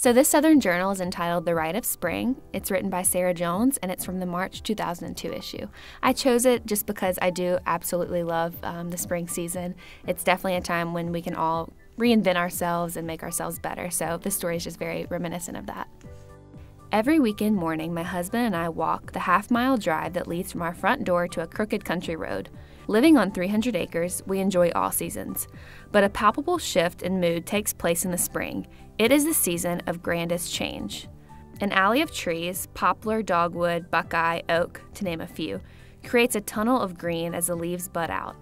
So this Southern Journal is entitled The Rite of Spring. It's written by Sarah Jones, and it's from the March 2002 issue. I chose it just because I do absolutely love the spring season. It's definitely a time when we can all reinvent ourselves and make ourselves better, so this story is just very reminiscent of that. Every weekend morning, my husband and I walk the half-mile drive that leads from our front door to a crooked country road. Living on 300 acres, we enjoy all seasons, but a palpable shift in mood takes place in the spring. It is the season of grandest change. An alley of trees, poplar, dogwood, buckeye, oak, to name a few, creates a tunnel of green as the leaves bud out.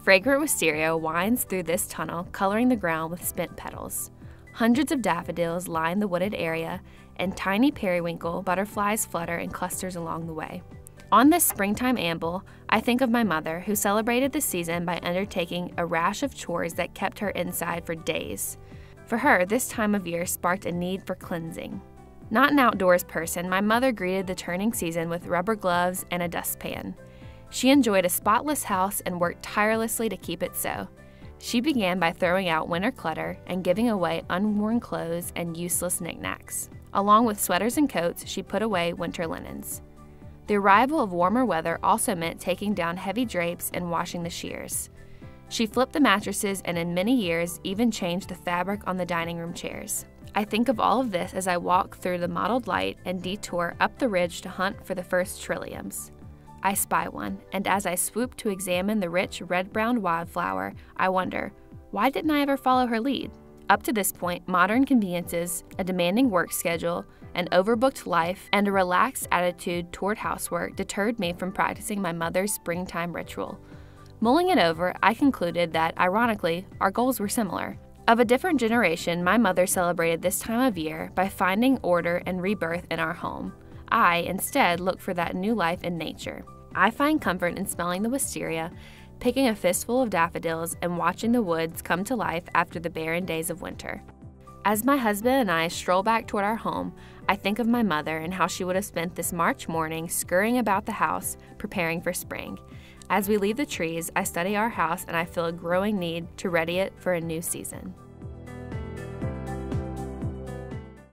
Fragrant wisteria winds through this tunnel, coloring the ground with spent petals. Hundreds of daffodils line the wooded area, and tiny periwinkle butterflies flutter in clusters along the way. On this springtime amble, I think of my mother, who celebrated the season by undertaking a rash of chores that kept her inside for days. For her, this time of year sparked a need for cleansing. Not an outdoors person, my mother greeted the turning season with rubber gloves and a dustpan. She enjoyed a spotless house and worked tirelessly to keep it so. She began by throwing out winter clutter and giving away unworn clothes and useless knickknacks. Along with sweaters and coats, she put away winter linens. The arrival of warmer weather also meant taking down heavy drapes and washing the shears. She flipped the mattresses and in many years even changed the fabric on the dining room chairs. I think of all of this as I walk through the mottled light and detour up the ridge to hunt for the first trilliums. I spy one, and as I swoop to examine the rich red-brown wildflower, I wonder, why didn't I ever follow her lead? Up to this point, modern conveniences, a demanding work schedule, an overbooked life, and a relaxed attitude toward housework deterred me from practicing my mother's springtime ritual. Mulling it over, I concluded that, ironically, our goals were similar. Of a different generation, my mother celebrated this time of year by finding order and rebirth in our home. I, instead, look for that new life in nature. I find comfort in smelling the wisteria, picking a fistful of daffodils, and watching the woods come to life after the barren days of winter. As my husband and I stroll back toward our home, I think of my mother and how she would have spent this March morning scurrying about the house, preparing for spring. As we leave the trees, I study our house and I feel a growing need to ready it for a new season.